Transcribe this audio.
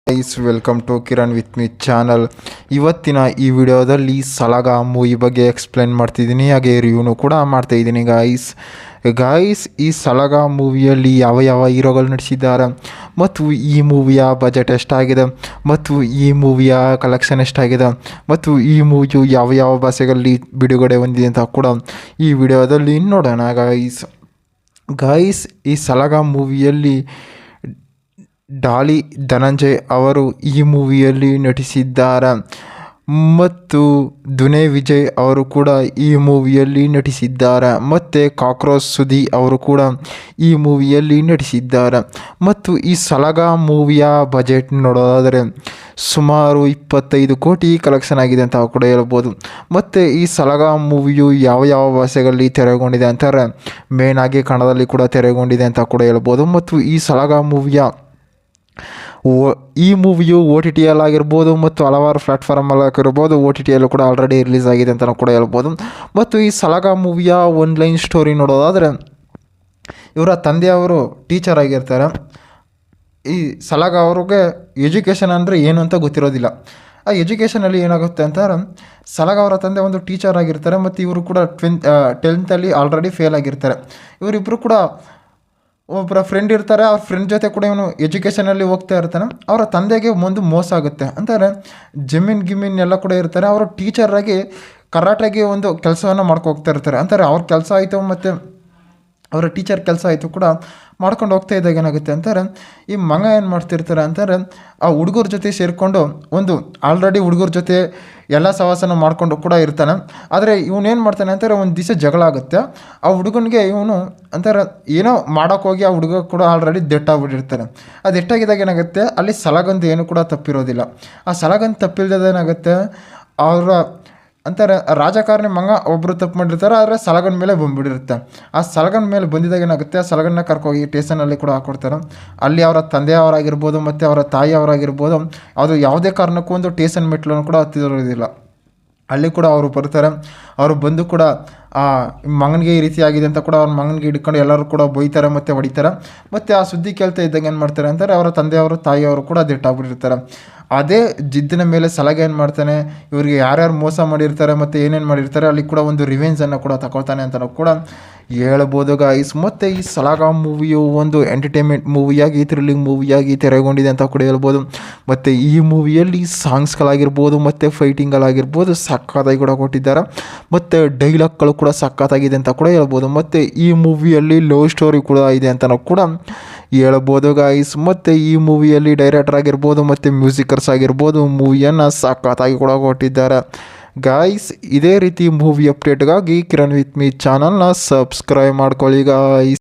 Guys welcome to Kiran with me channel. ಇವತ್ತಿನ ಈ ವಿಡಿಯೋದಲ್ಲಿ ಸಲಾಗ ಮೂವಿ ಬಗ್ಗೆ ಎಕ್ಸ್ಪ್ಲೇನ್ ಮಾಡ್ತಿದ್ದೀನಿ, ಹಾಗೆ ರಿವ್ಯೂನು ಕೂಡ ಮಾಡ್ತಾಯಿದ್ದೀನಿ. ಗಾಯ್ಸ್ ಈ ಸಲಾಗ ಮೂವಿಯಲ್ಲಿ ಯಾವ ಯಾವ ಹೀರೋಗಳು ನಟಿಸಿದ್ದಾರೆ ಮತ್ತು ಈ ಮೂವಿಯ ಬಜೆಟ್ ಎಷ್ಟಾಗಿದೆ ಮತ್ತು ಈ ಮೂವಿಯ ಕಲೆಕ್ಷನ್ ಎಷ್ಟಾಗಿದೆ ಮತ್ತು ಈ ಮೂವಿಯು ಯಾವ ಯಾವ ಭಾಷೆಗಳಲ್ಲಿ ಬಿಡುಗಡೆ ಹೊಂದಿದೆ ಅಂತ ಕೂಡ ಈ ವಿಡಿಯೋದಲ್ಲಿ ನೋಡೋಣ. ಗಾಯ್ಸ್ ಈ ಸಲಾಗ ಮೂವಿಯಲ್ಲಿ ಡಾಲಿ ಧನಂಜಯ್ ಅವರು ಈ ಮೂವಿಯಲ್ಲಿ ನಟಿಸಿದ್ದಾರೆ ಮತ್ತು ದುನೇ ವಿಜಯ್ ಅವರು ಕೂಡ ಈ ಮೂವಿಯಲ್ಲಿ ನಟಿಸಿದ್ದಾರೆ ಮತ್ತು ಕಾಕ್ರೋಚ್ ಸುದಿ ಅವರು ಕೂಡ ಈ ಮೂವಿಯಲ್ಲಿ ನಟಿಸಿದ್ದಾರೆ. ಮತ್ತು ಈ ಸಲಾಗ ಮೂವಿಯ ಬಜೆಟ್ ನೋಡೋದಾದರೆ ಸುಮಾರು 25 ಕೋಟಿ ಕಲೆಕ್ಷನ್ ಆಗಿದೆ ಅಂತ ಕೂಡ ಹೇಳ್ಬೋದು. ಮತ್ತು ಈ ಸಲಾಗ ಮೂವಿಯು ಯಾವ ಯಾವ ಭಾಷೆಗಳಲ್ಲಿ ತೆರೆಗೊಂಡಿದೆ ಅಂತಾರೆ ಮೇನ್ ಆಗಿ ಕನ್ನಡದಲ್ಲಿ ಕೂಡ ತೆರೆಗೊಂಡಿದೆ ಅಂತ ಕೂಡ ಹೇಳ್ಬೋದು. ಮತ್ತು ಈ ಸಲಾಗ ಮೂವಿಯು OTT ಆಗಿರ್ಬೋದು ಮತ್ತು ಹಲವಾರು ಪ್ಲ್ಯಾಟ್ಫಾರ್ಮಲ್ಲಾಗಿರ್ಬೋದು, OTTಯಲ್ಲೂ ಕೂಡ ಆಲ್ರೆಡಿ ರಿಲೀಸ್ ಆಗಿದೆ ಅಂತ ಕೂಡ ಹೇಳ್ಬೋದು. ಮತ್ತು ಈ ಸಲಾಗ ಮೂವಿಯ ಒನ್ಲೈನ್ ಸ್ಟೋರಿ ನೋಡೋದಾದರೆ ಇವರ ತಂದೆಯವರು ಟೀಚರ್ ಆಗಿರ್ತಾರೆ. ಈ ಸಲಾಗ ಅವ್ರಿಗೆ ಎಜುಕೇಷನ್ ಅಂದರೆ ಏನು ಅಂತ ಗೊತ್ತಿರೋದಿಲ್ಲ. ಆ ಎಜುಕೇಷನಲ್ಲಿ ಏನಾಗುತ್ತೆ ಅಂತಂದ್ರೆ ಸಲಾಗ ಅವರ ತಂದೆ ಒಂದು ಟೀಚರ್ ಆಗಿರ್ತಾರೆ ಮತ್ತು ಇವರು ಕೂಡ 10th ಆಲ್ರೆಡಿ ಫೇಲ್ ಆಗಿರ್ತಾರೆ. ಇವರಿಬ್ಬರು ಕೂಡ ಒಬ್ಬರ ಫ್ರೆಂಡ್ ಇರ್ತಾರೆ, ಅವ್ರ ಫ್ರೆಂಡ್ ಜೊತೆ ಕೂಡ ಇವನು ಎಜುಕೇಷನಲ್ಲಿ ಹೋಗ್ತಾ ಇರ್ತಾನೆ. ಅವರ ತಂದೆಗೆ ಒಂದು ಮೋಸ ಆಗುತ್ತೆ ಅಂತಾರೆ, ಜಮೀನ್ ಎಲ್ಲ ಕೂಡ ಇರ್ತಾರೆ. ಅವರು ಟೀಚರಾಗಿ ಕರಾಟೆಗೆ ಒಂದು ಕೆಲಸವನ್ನು ಹೋಗ್ತಾ ಇರ್ತಾರೆ ಅಂತಾರೆ. ಅವ್ರ ಕೆಲಸ ಆಯಿತು ಮತ್ತು ಅವರ ಟೀಚರ್ ಕೆಲಸ ಆಯಿತು ಕೂಡ ಮಾಡ್ಕೊಂಡು ಹೋಗ್ತಾ ಇದ್ದಾಗ ಏನಾಗುತ್ತೆ ಅಂತಾರೆ, ಈ ಮಗ ಏನು ಮಾಡ್ತಿರ್ತಾರೆ ಅಂತಾರೆ, ಆ ಹುಡುಗರ ಜೊತೆ ಸೇರಿಕೊಂಡು ಒಂದು ಆಲ್ರೆಡಿ ಹುಡುಗರ ಜೊತೆ ಎಲ್ಲ ಸವಾಸನ ಮಾಡ್ಕೊಂಡು ಕೂಡ ಇರ್ತಾನೆ. ಆದರೆ ಇವನೇನು ಮಾಡ್ತಾನೆ ಅಂತಾರೆ, ಒಂದು ದಿವಸ ಜಗಳ ಆಗುತ್ತೆ. ಆ ಹುಡುಗನಿಗೆ ಇವನು ಅಂತಾರೆ ಏನೋ ಮಾಡೋಕ್ಕೋಗಿ ಆ ಹುಡುಗ ಕೂಡ ಆಲ್ರೆಡಿ ದೆಟ್ಟಾಗ್ಬಿಟ್ಟಿರ್ತಾನೆ. ಅದು ದೆಟ್ಟಾಗಿದ್ದಾಗ ಏನಾಗುತ್ತೆ, ಅಲ್ಲಿ ಸಲಾಗಂದು ಏನು ಕೂಡ ತಪ್ಪಿರೋದಿಲ್ಲ. ಆ ಸಲಾಗಂದು ತಪ್ಪಿಲ್ದಾಗ ಏನಾಗುತ್ತೆ, ಅವರ ಅಂತಾರೆ ರಾಜಕಾರಣಿ ಮಗ ಒಬ್ಬರು ತಪ್ಪು ಮಾಡಿರ್ತಾರೆ, ಆದರೆ ಸಲಾಗನ ಮೇಲೆ ಬಂದುಬಿಟ್ಟಿರುತ್ತೆ. ಆ ಸಲಾಗನ ಮೇಲೆ ಬಂದಿದ್ದಾಗ ಏನಾಗುತ್ತೆ, ಆ ಸಲಾಗನ್ನ ಕರ್ಕೋಗಿ ಸ್ಟೇಷನಲ್ಲಿ ಕೂಡ ಹಾಕ್ಕೊಡ್ತಾರೆ. ಅಲ್ಲಿ ಅವರ ತಂದೆಯವರಾಗಿರ್ಬೋದು ಮತ್ತು ಅವರ ತಾಯಿಯವರಾಗಿರ್ಬೋದು ಅದು ಯಾವುದೇ ಕಾರಣಕ್ಕೂ ಒಂದು ಸ್ಟೇಷನ್ ಮೆಟ್ಲನ್ನು ಕೂಡ ಹತ್ತಿರೋದಿಲ್ಲ. ಅಲ್ಲಿ ಕೂಡ ಅವರು ಬರ್ತಾರೆ. ಅವರು ಬಂದು ಕೂಡ ಆ ಮಗನಿಗೆ ಈ ರೀತಿ ಆಗಿದೆ ಅಂತ ಕೂಡ ಅವ್ರ ಮಗನಿಗೆ ಹಿಡ್ಕೊಂಡು ಎಲ್ಲರೂ ಕೂಡ ಬೈತಾರೆ ಮತ್ತು ಹೊಡಿತಾರೆ. ಮತ್ತು ಆ ಸುದ್ದಿ ಕೇಳ್ತಾ ಇದ್ದಾಗ ಏನು ಮಾಡ್ತಾರೆ ಅಂತಾರೆ, ಅವರ ತಂದೆಯವರು ತಾಯಿಯವರು ಕೂಡ ದೆಟ್ಟಾಗ್ಬಿಟ್ಟಿರ್ತಾರೆ. ಅದೇ ಜಿದ್ದಿನ ಮೇಲೆ ಸಲಾಗ ಏನು ಮಾಡ್ತಾನೆ, ಇವರಿಗೆ ಯಾರ್ಯಾರು ಮೋಸ ಮಾಡಿರ್ತಾರೆ ಮತ್ತು ಏನೇನು ಮಾಡಿರ್ತಾರೆ ಅಲ್ಲಿ ಕೂಡ ಒಂದು ರಿವೆಂಜನ್ನು ಕೂಡ ತಗೊಳ್ತಾನೆ ಅಂತ ಕೂಡ ಹೇಳ್ಬೋದು ಗಾಯ್ಸ್. ಮತ್ತು ಈ ಸಲಾಗ ಮೂವಿಯು ಒಂದು ಎಂಟರ್ಟೈನ್ಮೆಂಟ್ ಮೂವಿಯಾಗಿ, ಥ್ರಿಲ್ಲಿಂಗ್ ಮೂವಿಯಾಗಿ ತೆರೆಗೊಂಡಿದೆ ಅಂತ ಕೂಡ ಹೇಳ್ಬೋದು. ಮತ್ತು ಈ ಮೂವಿಯಲ್ಲಿ ಸಾಂಗ್ಸ್ಗಳಾಗಿರ್ಬೋದು ಮತ್ತು ಫೈಟಿಂಗ್ಗಳಾಗಿರ್ಬೋದು ಸಖತ್ತಾಗಿ ಕೂಡ ಕೊಟ್ಟಿದ್ದಾರೆ ಮತ್ತು ಡೈಲಾಗ್ಗಳು ಕೂಡ ಸಖತ್ತಾಗಿದೆ ಅಂತ ಕೂಡ ಹೇಳ್ಬೋದು. ಮತ್ತು ಈ ಮೂವಿಯಲ್ಲಿ ಲವ್ ಸ್ಟೋರಿ ಕೂಡ ಇದೆ ಅಂತ ಕೂಡ ಹೇಳ್ಬೋದು ಗಾಯ್ಸ್. ಮತ್ತು ಈ ಮೂವಿಯಲ್ಲಿ ಡೈರೆಕ್ಟರ್ ಆಗಿರ್ಬೋದು ಮತ್ತು ಮ್ಯೂಸಿಕರ್ಸ್ ಆಗಿರ್ಬೋದು ಮೂವಿಯನ್ನು ಸಖತ್ತಾಗಿ ಕೂಡ ಕೊಟ್ಟಿದ್ದಾರೆ ಗಾಯ್ಸ್. ಇದೇ ರೀತಿ ಮೂವಿ ಅಪ್ಡೇಟ್ಗಾಗಿ ಕಿರಣ್ ವಿತ್ ಮೀ ಚಾನಲ್ನ ಸಬ್ಸ್ಕ್ರೈಬ್ ಮಾಡ್ಕೊಳ್ಳಿ ಗಾಯ್ಸ್.